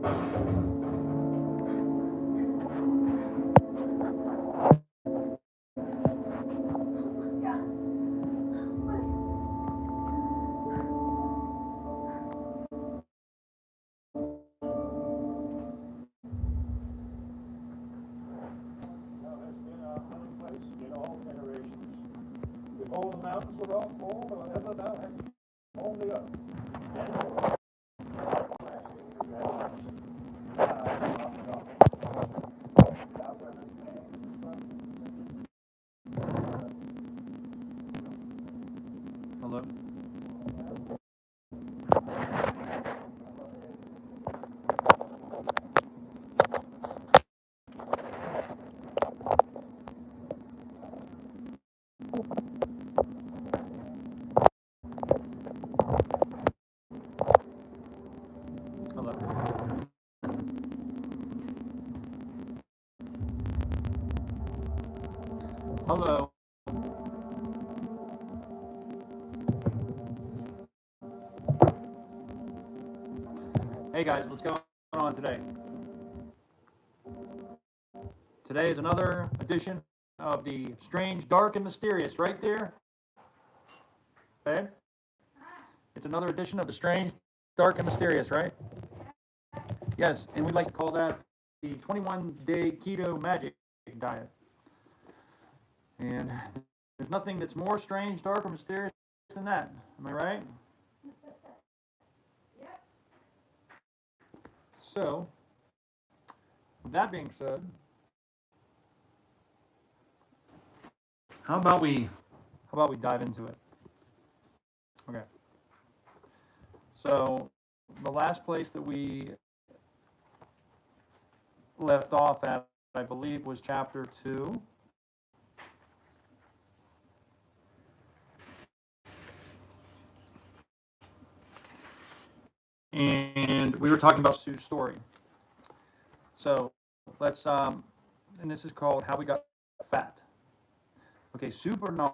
All the mountains were all full, but ever thou hast only up. Hello? Hello? Hello? Hey guys, what's going on today? Today is another edition of the Strange, Dark, and Mysterious, right there. Okay? It's another edition of the Strange, Dark, and Mysterious, right? Yes, and we'd like to call that the 21-day keto magic diet. And there's nothing that's more strange, dark, or mysterious than that. Am I right? So, with that being said, how about we dive into it? Okay. So, the last place that we left off at, I believe, was chapter 2. And we were talking about Sue's story. So let's, and this is called How We Got Fat. Okay, Sue Bernard,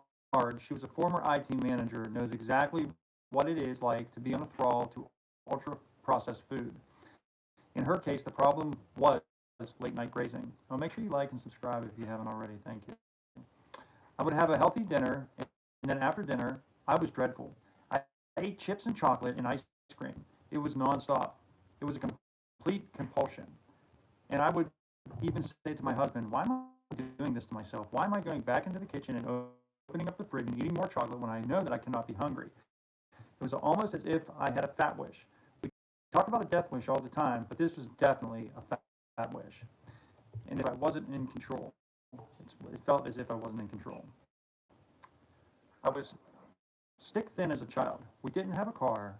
she was a former IT manager, knows exactly what it is like to be on a thrall to ultra-processed food. In her case, the problem was late-night grazing. Oh, make sure you like and subscribe if you haven't already. Thank you. I would have a healthy dinner, and then after dinner, I was dreadful. I ate chips and chocolate and ice cream. It was nonstop. It was a complete compulsion. And I would even say to my husband, why am I doing this to myself? Why am I going back into the kitchen and opening up the fridge and eating more chocolate when I know that I cannot be hungry? It was almost as if I had a fat wish. We talk about a death wish all the time, but this was definitely a fat wish. And if I wasn't in control, it felt as if I wasn't in control. I was stick thin as a child. We didn't have a car.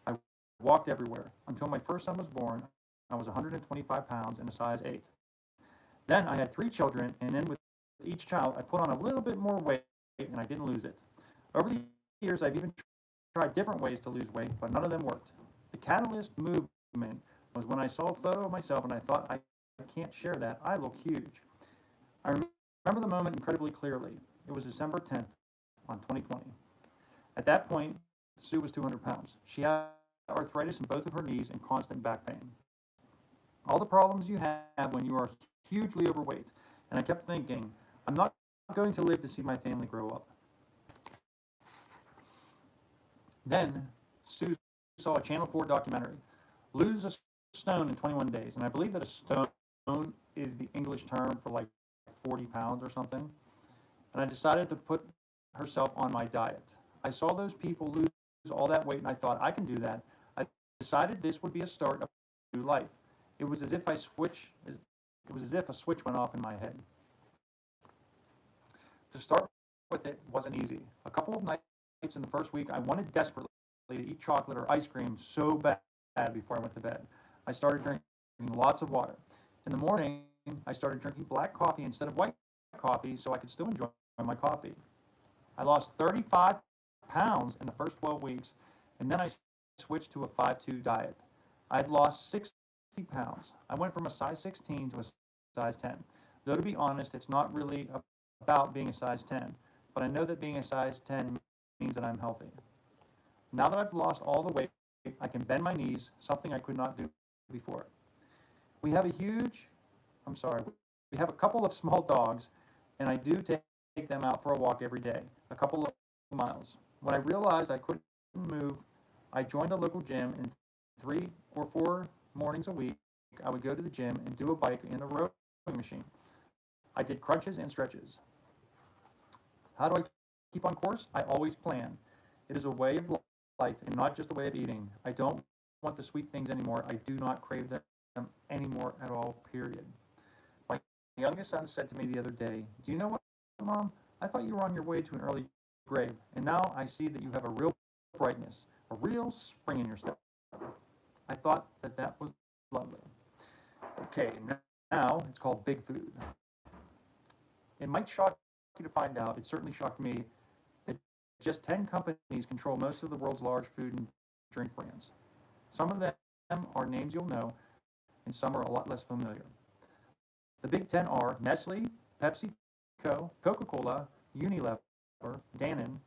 I walked everywhere. Until my first son was born, I was 125 pounds and a size 8. Then I had 3 children, and then with each child, I put on a little bit more weight, and I didn't lose it. Over the years, I've even tried different ways to lose weight, but none of them worked. The catalyst movement was when I saw a photo of myself, and I thought, I can't share that. I look huge. I remember the moment incredibly clearly. It was December 10th on 2020. At that point, Sue was 200 pounds. She had arthritis in both of her knees and constant back pain. All the problems you have when you are hugely overweight. And I kept thinking, I'm not going to live to see my family grow up. Then Sue saw a Channel 4 documentary, Lose a Stone in 21 Days. And I believe that a stone is the English term for like 40 pounds or something. And I decided to put herself on my diet. I saw those people lose all that weight, and I thought, I can do that. I decided this would be a start of a new life. It was as if a switch went off in my head. To start with, it wasn't easy. A couple of nights in the first week, I wanted desperately to eat chocolate or ice cream so bad before I went to bed. I started drinking lots of water. In the morning, I started drinking black coffee instead of white coffee so I could still enjoy my coffee. I lost 35 pounds in the first 12 weeks, and then I switched to a 5'2" diet. I'd lost 60 pounds. I went from a size 16 to a size 10. Though to be honest, it's not really about being a size 10, but I know that being a size 10 means that I'm healthy. Now that I've lost all the weight, I can bend my knees, something I could not do before. We have a huge, I'm sorry, we have a couple of small dogs, and I do take them out for a walk every day, a couple of miles. When I realized I couldn't move, I joined a local gym, and 3 or 4 mornings a week, I would go to the gym and do a bike in the rowing machine. I did crunches and stretches. How do I keep on course? I always plan. It is a way of life and not just a way of eating. I don't want the sweet things anymore. I do not crave them anymore at all, period. My youngest son said to me the other day, "Do you know what, Mom? I thought you were on your way to an early grave, and now I see that you have a real brightness, a real spring in your step." I thought that was lovely. Okay, now it's called Big Food. It might shock you to find out, it certainly shocked me, that just 10 companies control most of the world's large food and drink brands. Some of them are names you'll know, and some are a lot less familiar. The Big 10 are Nestle, PepsiCo, Coca-Cola, Unilever, Danone,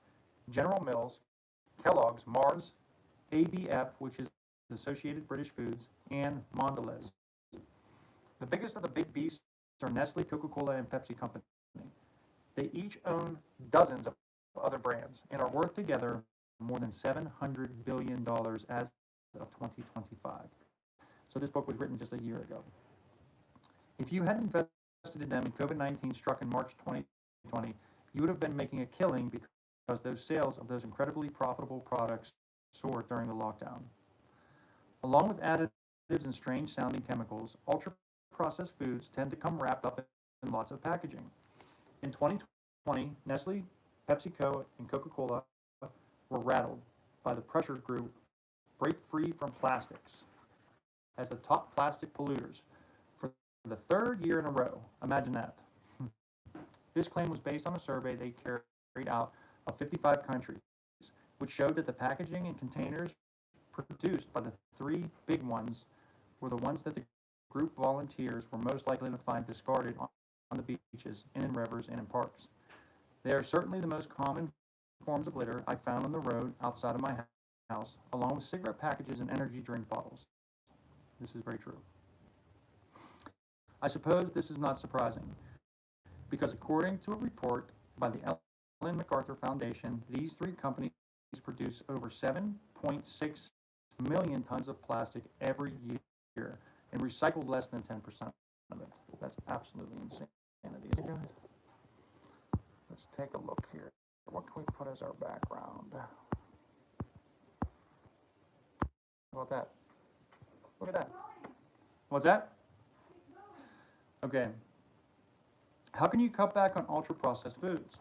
General Mills, Kellogg's, Mars, ABF, which is Associated British Foods, and Mondelez. The biggest of the big beasts are Nestle, Coca-Cola, and Pepsi Company. They each own dozens of other brands and are worth together more than $700 billion as of 2025. So this book was written just a year ago. If you had invested in them and COVID-19 struck in March 2020, you would have been making a killing because those sales of those incredibly profitable products soared during the lockdown. Along with additives and strange sounding chemicals, ultra-processed foods tend to come wrapped up in lots of packaging. In 2020, Nestle, PepsiCo, and Coca-Cola were rattled by the pressure group Break Free from Plastics as the top plastic polluters for the third year in a row. Imagine that. This claim was based on a survey they carried out of 55 countries, which showed that the packaging and containers produced by the three big ones were the ones that the group volunteers were most likely to find discarded on the beaches and in rivers and in parks. They are certainly the most common forms of litter I found on the road outside of my house, along with cigarette packages and energy drink bottles. This is very true. I suppose this is not surprising, because according to a report by the Ellen MacArthur Foundation, these three companies produce over 7.6 million tons of plastic every year and recycle less than 10% of it. That's absolutely insanity, guys. Let's take a look here. What can we put as our background? How about that? Look at that. What's that? Okay. How can you cut back on ultra-processed foods?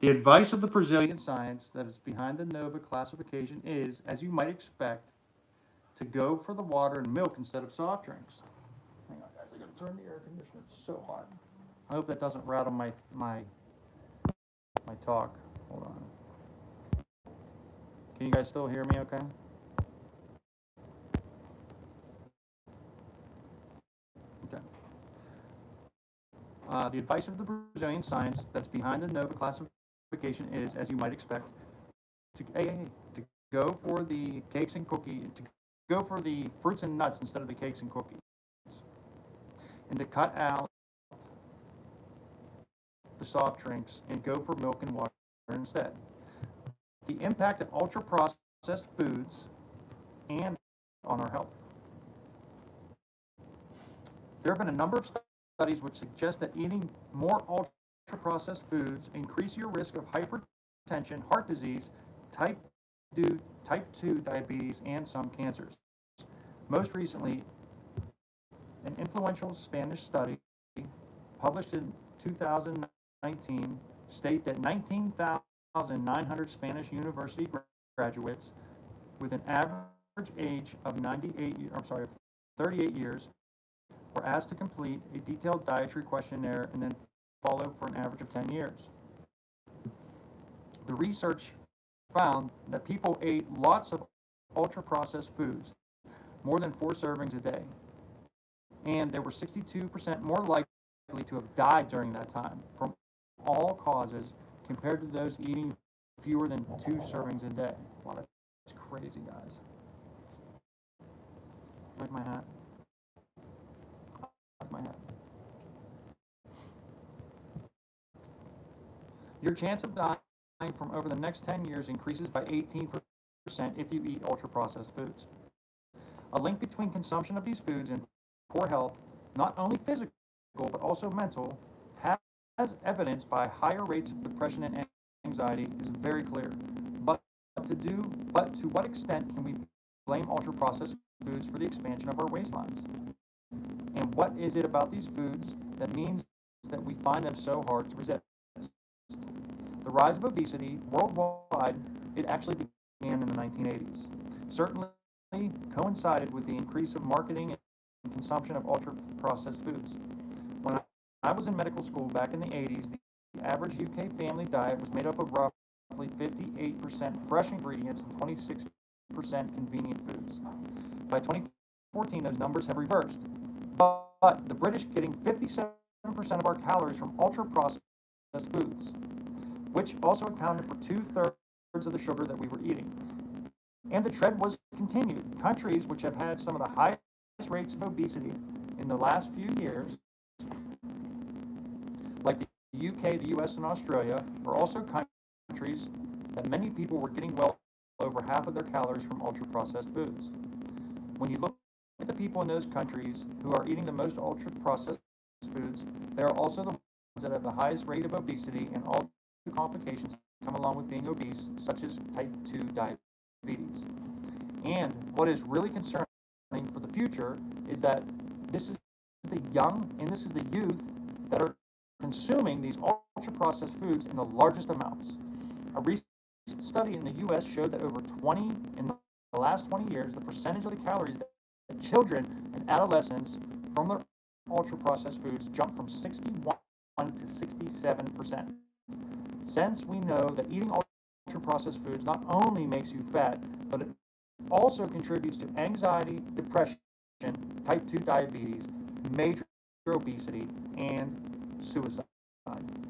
The advice of the Brazilian science that is behind the NOVA classification is, as you might expect, to go for the water and milk instead of soft drinks. Hang on, guys, I gotta turn the air conditioner. It's so hot. I hope that doesn't rattle my talk. Hold on. Can you guys still hear me okay? Okay. The advice of the Brazilian science that's behind the NOVA classification is, as you might expect, to go for the cakes and cookies, to go for the fruits and nuts instead of the cakes and cookies, and to cut out the soft drinks and go for milk and water instead. The impact of ultra-processed foods and on our health. There have been a number of studies which suggest that eating more ultra-processed foods increase your risk of hypertension, heart disease, type 2 diabetes, and some cancers. Most recently, an influential Spanish study published in 2019 state that 19,900 Spanish university graduates with an average age of 38 years were asked to complete a detailed dietary questionnaire and then follow for an average of 10 years. The research found that people ate lots of ultra-processed foods, more than 4 servings a day, and they were 62% more likely to have died during that time from all causes compared to those eating fewer than 2 servings a day. Wow, that's crazy, guys. Check my hat. Check my hat. Your chance of dying from over the next 10 years increases by 18% if you eat ultra-processed foods. A link between consumption of these foods and poor health, not only physical but also mental, has evidenced by higher rates of depression and anxiety, is very clear. But to what extent can we blame ultra-processed foods for the expansion of our waistlines? And what is it about these foods that means that we find them so hard to resist? The rise of obesity worldwide, it actually began in the 1980s. Certainly coincided with the increase of marketing and consumption of ultra-processed foods. When I was in medical school back in the 80s, the average UK family diet was made up of roughly 58% fresh ingredients and 26% convenient foods. By 2014, those numbers have reversed. But the British getting 57% of our calories from ultra-processed foods, which also accounted for 2/3 of the sugar that we were eating. And the trend was continued. Countries which have had some of the highest rates of obesity in the last few years, like the UK, the US, and Australia, are also countries that many people were getting well over half of their calories from ultra-processed foods. When you look at the people in those countries who are eating the most ultra-processed foods, they are also the ones that have the highest rate of obesity and all the complications that come along with being obese, such as type 2 diabetes. And what is really concerning for the future is that this is the young and this is the youth that are consuming these ultra-processed foods in the largest amounts. A recent study in the U.S. showed that in the last 20 years, the percentage of the calories that children and adolescents from their ultra-processed foods jumped from 61 to 67%. Since we know that eating ultra-processed foods not only makes you fat, but it also contributes to anxiety, depression, type 2 diabetes, major obesity, and suicide.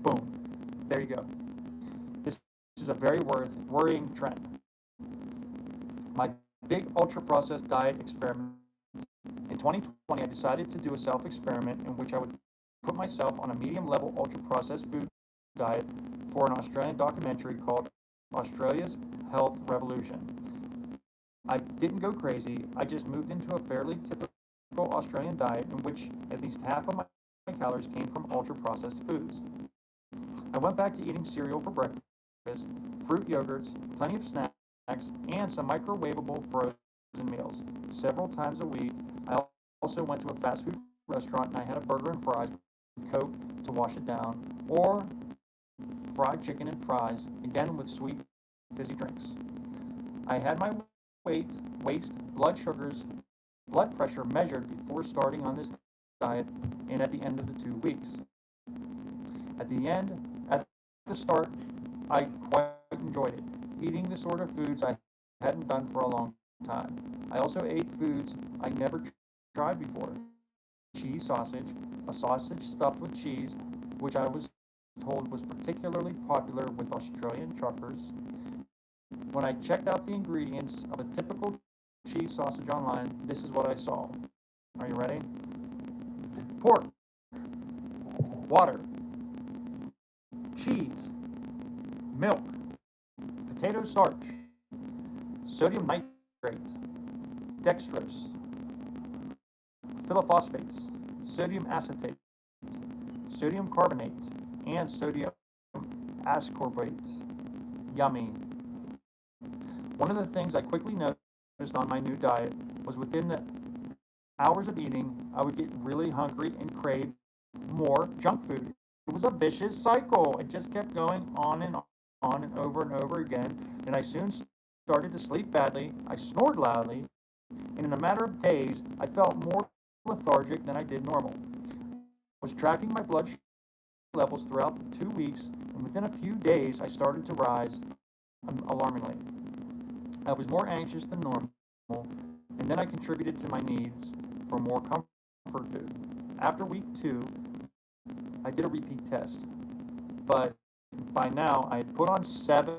Boom. There you go. This is a very worrying trend. My big ultra-processed diet experiment. In 2020, I decided to do a self-experiment in which I would put myself on a medium-level ultra-processed food diet for an Australian documentary called Australia's Health Revolution. I didn't go crazy. I just moved into a fairly typical Australian diet in which at least half of my calories came from ultra-processed foods. I went back to eating cereal for breakfast, fruit yogurts, plenty of snacks, and some microwavable frozen meals. Several times a week, I also went to a fast food restaurant and I had a burger and fries with Coke to wash it down, or fried chicken and fries, again with sweet, fizzy drinks. I had my weight, waist, blood sugars, blood pressure measured before starting on this diet and at the end of the 2 weeks. At the start, I quite enjoyed it, eating the sort of foods I hadn't done for a long time. I also ate foods I never tried before. Cheese sausage, a sausage stuffed with cheese, which I was told was particularly popular with Australian truckers. When I checked out the ingredients of a typical cheese sausage online, this is what I saw. Are you ready? Pork, water, cheese, milk, potato starch, sodium nitrate, dextrose, phylophosphates, sodium acetate, sodium carbonate, and sodium ascorbate. Yummy. One of the things I quickly noticed on my new diet was within the hours of eating, I would get really hungry and crave more junk food. It was a vicious cycle. It just kept going on and and over again, and I soon started to sleep badly. I snored loudly, and in a matter of days, I felt more lethargic than I did normal. I was tracking my blood sugar levels throughout the 2 weeks, and within a few days, I started to rise alarmingly. I was more anxious than normal, and then I contributed to my needs for more comfort food. After week 2, I did a repeat test, but by now I had put on 7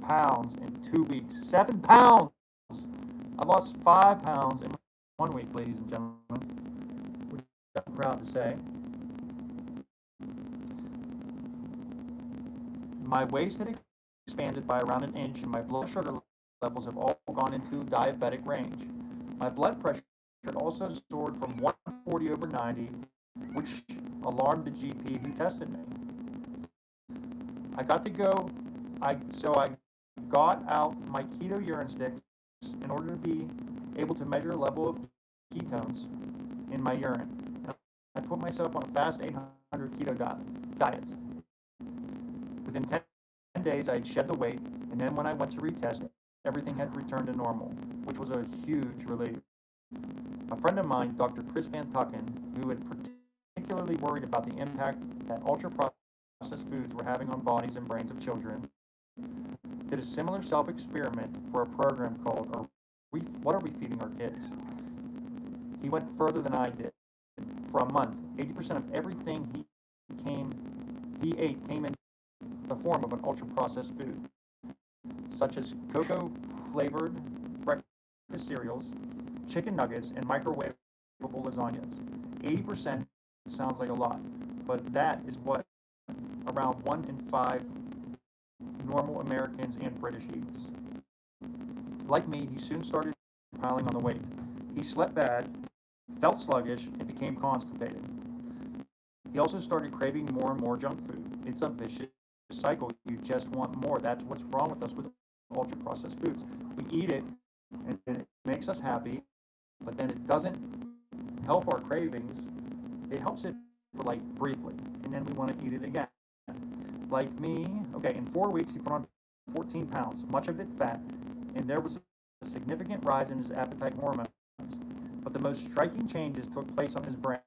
pounds in 2 weeks. 7 pounds! I lost 5 pounds in 1 week, ladies and gentlemen, which I'm proud to say. My waist had expanded by around an inch, and my blood sugar levels have all gone into diabetic range. My blood pressure had also soared from 140 over 90, which alarmed the GP who tested me. I got to go, so I got out my keto urine sticks in order to be able to measure a level of ketones in my urine. And I put myself on a fast 800 keto diet. Within 10 days, I had shed the weight, and then when I went to retest, everything had returned to normal, which was a huge relief. A friend of mine, Dr. Chris Van Tucken, who had particularly worried about the impact that ultra-processed foods were having on bodies and brains of children, did a similar self-experiment for a program called What Are We Feeding Our Kids? He went further than I did. For a month, 80% of everything he ate came in the form of an ultra-processed food, such as cocoa-flavored breakfast cereals, chicken nuggets, and microwavable lasagnas. 80% sounds like a lot, but that is what around 1 in 5 normal Americans and British eats. Like me, he soon started piling on the weight. He slept bad, felt sluggish, and became constipated. He also started craving more and more junk food. It's a vicious cycle. You just want more. That's what's wrong with us with ultra-processed foods. We eat it, and it makes us happy, but then it doesn't help our cravings. It helps it for like briefly, and then we want to eat it again. Like me, okay, in 4 weeks he put on 14 pounds, much of it fat, and there was a significant rise in his appetite hormones. But the most striking changes took place on his brain.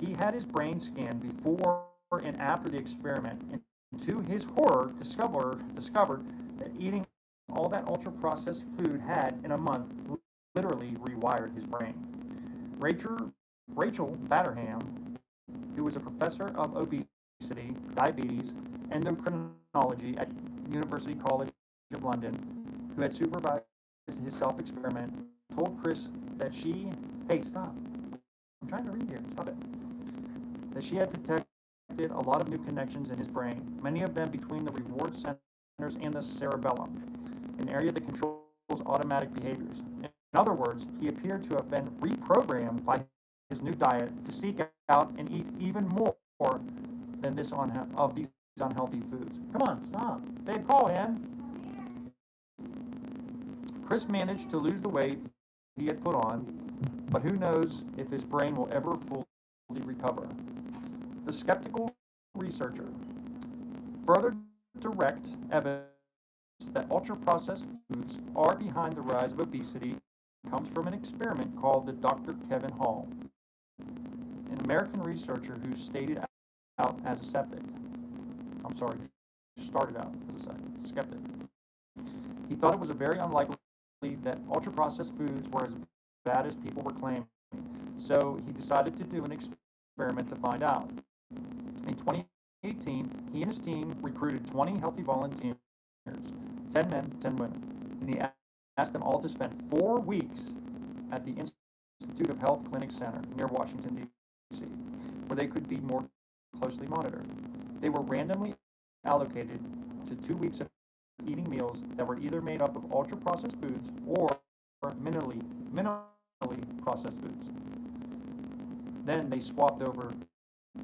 He had his brain scanned before and after the experiment, and to his horror discovered that eating all that ultra-processed food had, in a month, literally rewired his brain. Rachel Batterham, who was a professor of obesity, diabetes, endocrinology at University College of London, who had supervised his self-experiment, told Chris that hey, stop. I'm trying to read here. Stop it. That she had detected a lot of new connections in his brain, many of them between the reward centers and the cerebellum, an area that controls automatic behaviors. In other words, he appeared to have been reprogrammed by his new diet to seek out and eat even more than these unhealthy foods. Come on, stop. Babe, call him. Chris managed to lose the weight he had put on, but who knows if his brain will ever fully recover. The skeptical researcher, further direct evidence that ultra-processed foods are behind the rise of obesity comes from an experiment called the Dr. Kevin Hall, an American researcher who started out as a skeptic. He thought it was very unlikely that ultra-processed foods were as bad as people were claiming, so he decided to do an experiment to find out. In 2018, he and his team recruited 20 healthy volunteers, 10 men, 10 women, and he asked them all to spend 4 weeks at the Institute of Health Clinic Center near Washington, D.C., where they could be more closely monitored. They were randomly allocated to 2 weeks of eating meals that were either made up of ultra-processed foods or minimally processed foods. Then they swapped over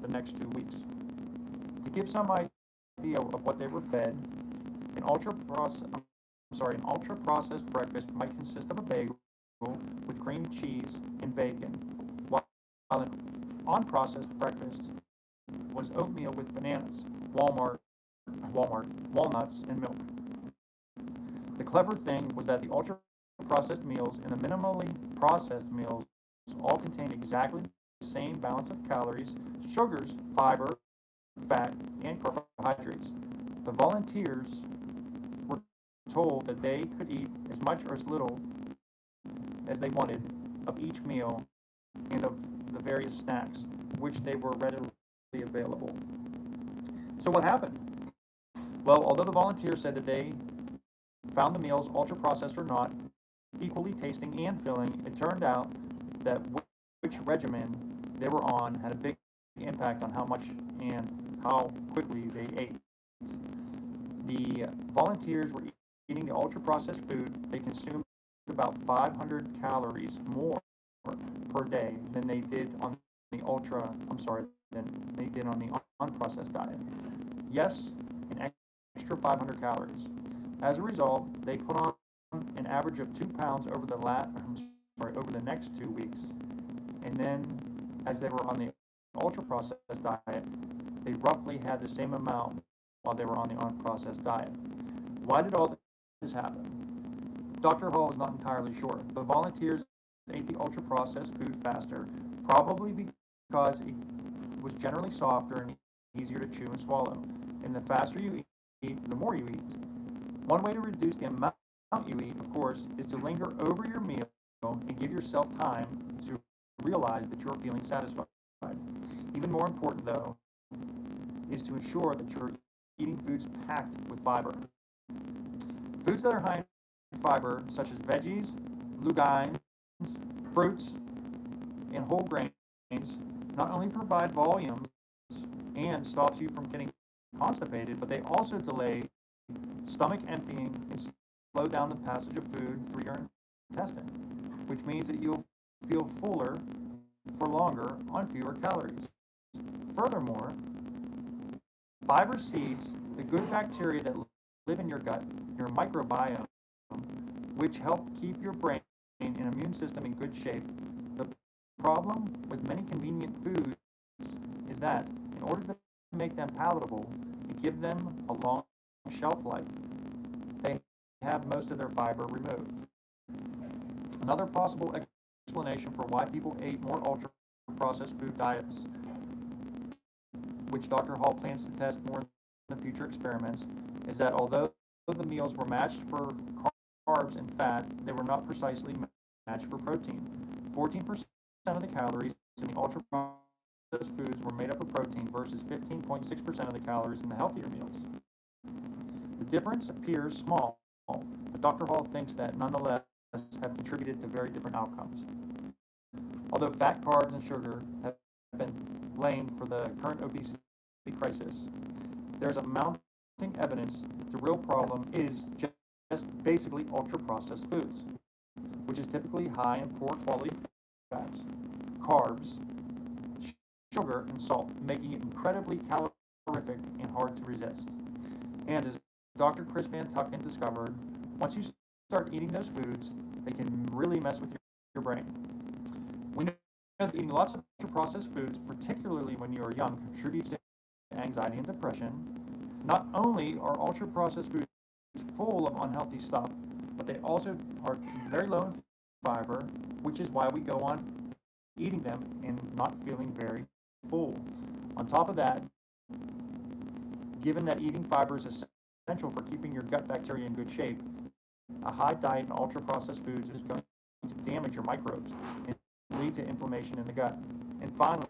the next 2 weeks. To give some idea of what they were fed, an ultra-processed breakfast might consist of a bagel with cream cheese and bacon, while an unprocessed breakfast was oatmeal with bananas, walnuts, and milk. The clever thing was that the ultra-processed meals and the minimally processed meals all contained exactly the same balance of calories, sugars, fiber, fat, and carbohydrates. The volunteers were told that they could eat as much or as little as they wanted of each meal and of the various snacks, which they were readily available. So what happened? Well, although the volunteers said that they found the meals ultra-processed or not, equally tasting and filling, it turned out that which regimen they were on had a big impact on how much and how quickly they ate. The volunteers were eating the ultra-processed food. They consumed about 500 calories more per day than they did on than they did on the unprocessed diet. Yes, an extra 500 calories. As a result, they put on an average of 2 pounds over the next 2 weeks. And then, as they were on the ultra-processed diet, they roughly had the same amount while they were on the unprocessed diet. Why did all this happen? Dr. Hall is not entirely sure. The volunteers ate the ultra-processed food faster, probably because it was generally softer and easier to chew and swallow. And the faster you eat, the more you eat. One way to reduce the amount you eat, of course, is to linger over your meal and give yourself time to realize that you're feeling satisfied. Even more important, though, is to ensure that you're eating foods packed with fiber. Foods that are high in fiber, such as veggies, legumes, fruits, and whole grains, not only provide volume and stops you from getting constipated, but they also delay stomach emptying and slow down the passage of food through your intestine, which means that you'll feel fuller for longer on fewer calories. Furthermore, fiber seeds the good bacteria that live in your gut, your microbiome, which help keep your brain and immune system in good shape. The problem with many convenient foods is that in order to make them palatable and give them a long shelf life, they have most of their fiber removed. Another possible explanation for why people ate more ultra-processed food diets, which Dr. Hall plans to test more in the future experiments, is that although the meals were matched for carbs and fat, they were not precisely matched for protein. 14% of the calories in the ultra-processed foods were made up of protein versus 15.6% of the calories in the healthier meals. The difference appears small, but Dr. Hall thinks that nonetheless have contributed to very different outcomes. Although fat, carbs, and sugar have been blamed for the current obesity crisis, there is a mounting evidence that the real problem is just basically ultra-processed foods, which is typically high in poor quality fats, carbs, sugar, and salt, making it incredibly calorific and hard to resist. And as Dr. Chris Van Tucken discovered, once you start eating those foods, they can really mess with your brain. We know that eating lots of ultra-processed foods, particularly when you are young, contributes to anxiety and depression. Not only are ultra-processed foods full of unhealthy stuff, but they also are very low in fiber, which is why we go on eating them and not feeling very full. On top of that, given that eating fiber is essential for keeping your gut bacteria in good shape, a high diet in ultra-processed foods is going to damage your microbes and lead to inflammation in the gut. And finally,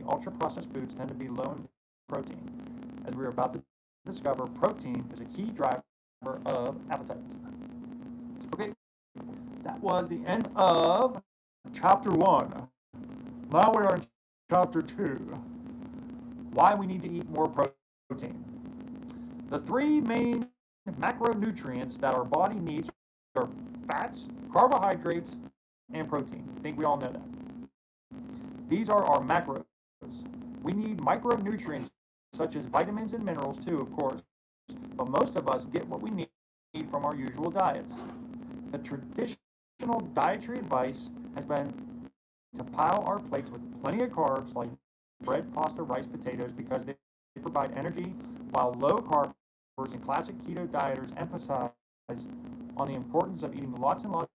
ultra-processed foods tend to be low in protein. As we're about to discover, protein is a key driver of appetite. Okay, that was the end of chapter 1. Now we're on chapter 2. Why we need to eat more protein. The three main macronutrients that our body needs are fats, carbohydrates, and protein. I think we all know that. These are our macros. We need micronutrients such as vitamins and minerals too, of course, but most of us get what we need from our usual diets. The traditional dietary advice has been to pile our plates with plenty of carbs like bread, pasta, rice, potatoes because they provide energy, while low carbers and classic keto dieters emphasize on the importance of eating lots and lots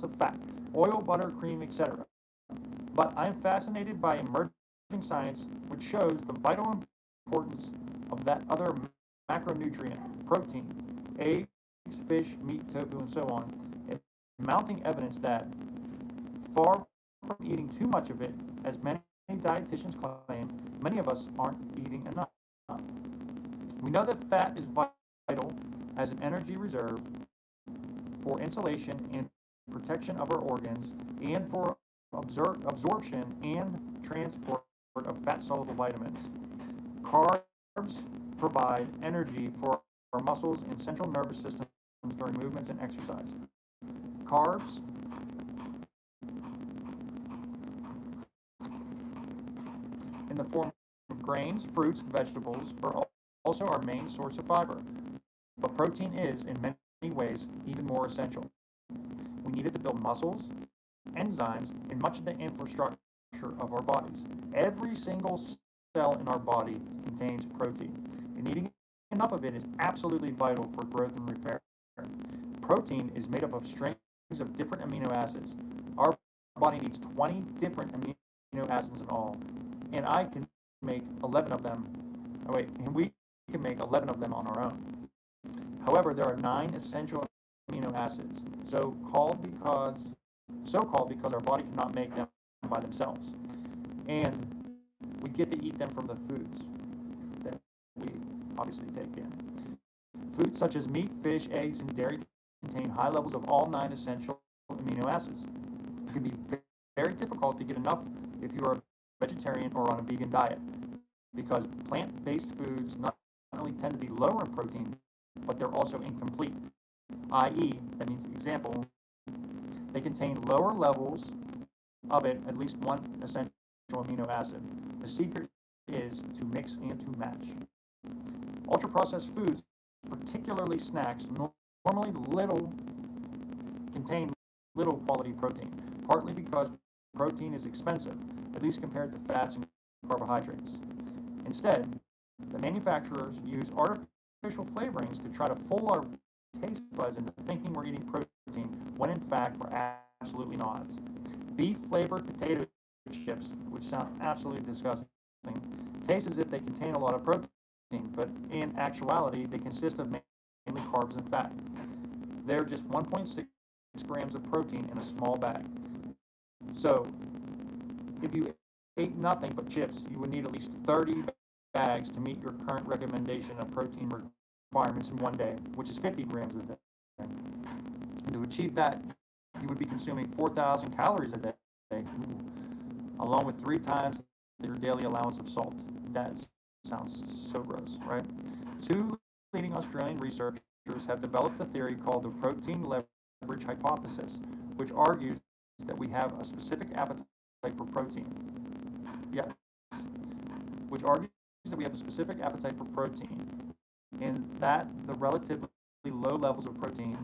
of fat, oil, butter, cream, etc. But I am fascinated by emerging science which shows the vital importance of that other macronutrient, protein, eggs, fish, meat, tofu, and so on, and mounting evidence that far from eating too much of it, as many dietitians claim, many of us aren't eating enough. We know that fat is vital as an energy reserve for insulation and protection of our organs and for absorption and transport of fat-soluble vitamins. Carbs provide energy for our muscles and central nervous systems during movements and exercise. Carbs in the form of grains, fruits, vegetables are also our main source of fiber. But protein is, in many ways, even more essential. We need it to build muscles, enzymes, and much of the infrastructure of our bodies. Every single cell in our body contains protein, and eating enough of it is absolutely vital for growth and repair. Protein is made up of strings of different amino acids. Our body needs 20 different amino acids in all, and I can make 11 of them. Oh wait, and we can make 11 of them on our own. However, there are 9 essential amino acids, so called because our body cannot make them by themselves, and we get to eat them from the foods that we obviously take in. Foods such as meat, fish, eggs, and dairy contain high levels of all 9 essential amino acids. It can be very difficult to get enough if you are a vegetarian or on a vegan diet, because plant-based foods not only tend to be lower in protein, but they're also incomplete, i.e., that means example, they contain lower levels of it, at least one essential amino acid. The secret is to mix and to match. Ultra-processed foods, particularly snacks, normally contain little quality protein, partly because protein is expensive, at least compared to fats and carbohydrates. Instead, the manufacturers use artificial flavorings to try to fool our taste buds into thinking we're eating protein, when in fact we're absolutely not. Beef-flavored potato chips, which sound absolutely disgusting, taste as if they contain a lot of protein, but in actuality, they consist of mainly carbs and fat. They're just 1.6 grams of protein in a small bag. So, if you ate nothing but chips, you would need at least 30 bags to meet your current recommendation of protein requirements in one day, which is 50 grams a day. And to achieve that, you would be consuming 4,000 calories a day, along with 3 times your daily allowance of salt. That sounds so gross, right? 2 leading Australian researchers have developed a theory called the protein leverage hypothesis, which argues that we have a specific appetite for protein. Yes. Which argues that we have a specific appetite for protein, and that the relatively low levels of protein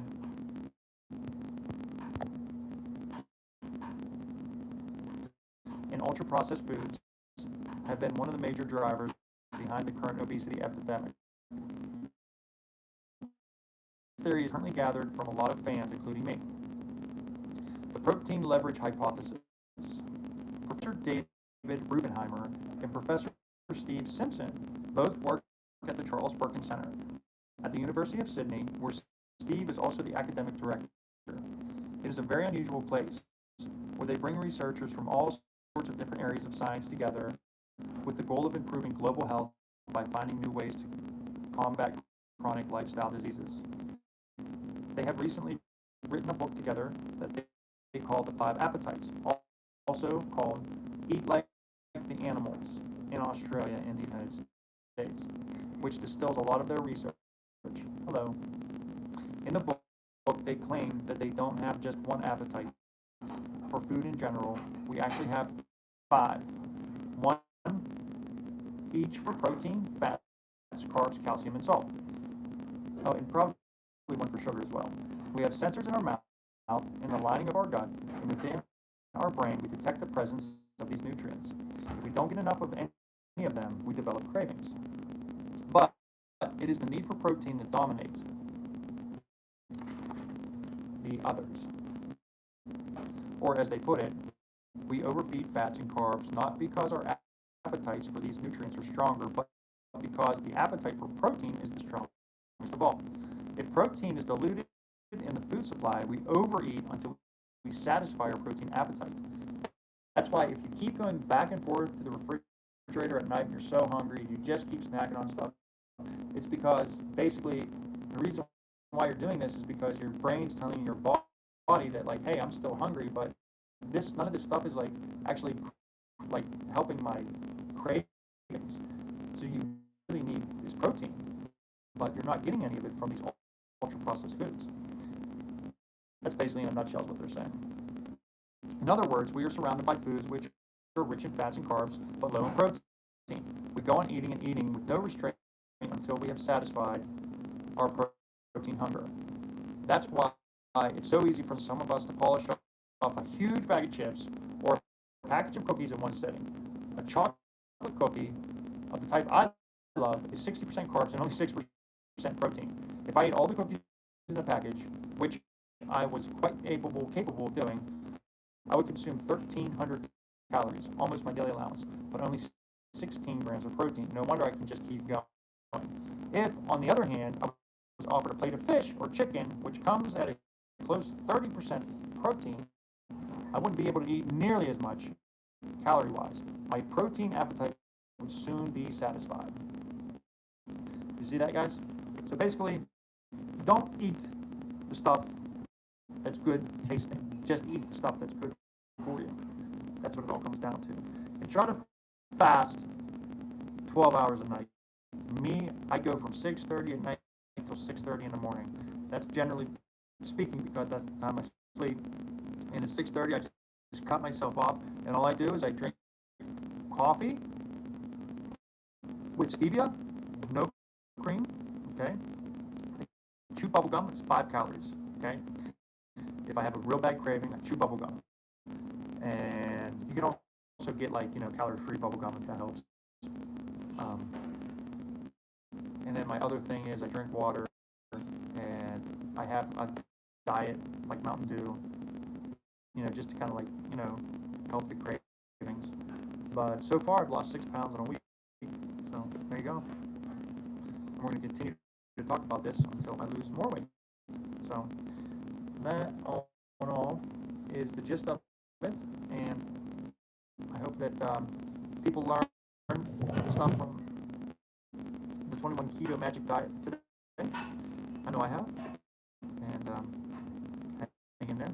in ultra-processed foods have been one of the major drivers behind the current obesity epidemic. This theory is currently gathered from a lot of fans, including me. The protein leverage hypothesis. Professor David Rubenheimer and Professor Steve Simpson both work at the Charles Perkins Center at the University of Sydney, where Steve is also the academic director. It is a very unusual place where they bring researchers from all sorts of different areas of science together with the goal of improving global health by finding new ways to combat chronic lifestyle diseases. They have recently written a book together that they call The 5 Appetites, also called Eat Like the Animals, in Australia and the United States, which distills a lot of their research. Hello. In the book, they claim that they don't have just one appetite for food in general. We actually have 5. One each for protein, fats, carbs, calcium, and salt. Oh, and probably one for sugar as well. We have sensors in our mouth, in the lining of our gut, and within our brain, we detect the presence of these nutrients. If we don't get enough of any of them, we develop cravings. But it is the need for protein that dominates the others. Or as they put it, we overfeed fats and carbs not because our appetites for these nutrients are stronger, but because the appetite for protein is the strongest of all. If protein is diluted in the food supply, we overeat until we satisfy our protein appetite. That's why if you keep going back and forth to the refrigerator at night and you're so hungry, you just keep snacking on stuff, it's because basically the reason why you're doing this is because your brain's telling your body body that like, hey, I'm still hungry, but none of this stuff is like actually like helping my cravings. So you really need is protein, but you're not getting any of it from these ultra processed foods. That's basically in a nutshell what they're saying. In other words, we are surrounded by foods which are rich in fats and carbs, but low in protein. We go on eating and eating with no restraint until we have satisfied our protein hunger. That's why it's so easy for some of us to polish off a huge bag of chips or a package of cookies in one sitting. A chocolate cookie of the type I love is 60% carbs and only 6% protein. If I ate all the cookies in the package, which I was quite capable of doing, I would consume 1,300 calories, almost my daily allowance, but only 16 grams of protein. No wonder I can just keep going. If, on the other hand, I was offered a plate of fish or chicken, which comes at a close to 30% protein, I wouldn't be able to eat nearly as much calorie-wise. My protein appetite would soon be satisfied. You see that, guys? So basically, don't eat the stuff that's good tasting. Just eat the stuff that's good for you. That's what it all comes down to. And try to fast 12 hours a night. Me, I go from 6:30 at night until 6:30 in the morning. That's generally speaking because that's the time I sleep. And at 6:30, I just cut myself off, and all I do is I drink coffee with stevia, no cream, okay? I chew bubble gum, it's 5 calories, okay? If I have a real bad craving, I chew bubble gum. And you can also get like, calorie-free bubble gum if that helps. And then my other thing is I drink water, and I have a diet like Mountain Dew, just to kind of like, help the cravings. But so far I've lost 6 pounds in a week. So there you go. And we're going to continue to talk about this until I lose more weight. So that, all in all, is the gist of it. And I hope that people learn stuff from the 21 Keto Magic Diet today. I know I have. And hang in there.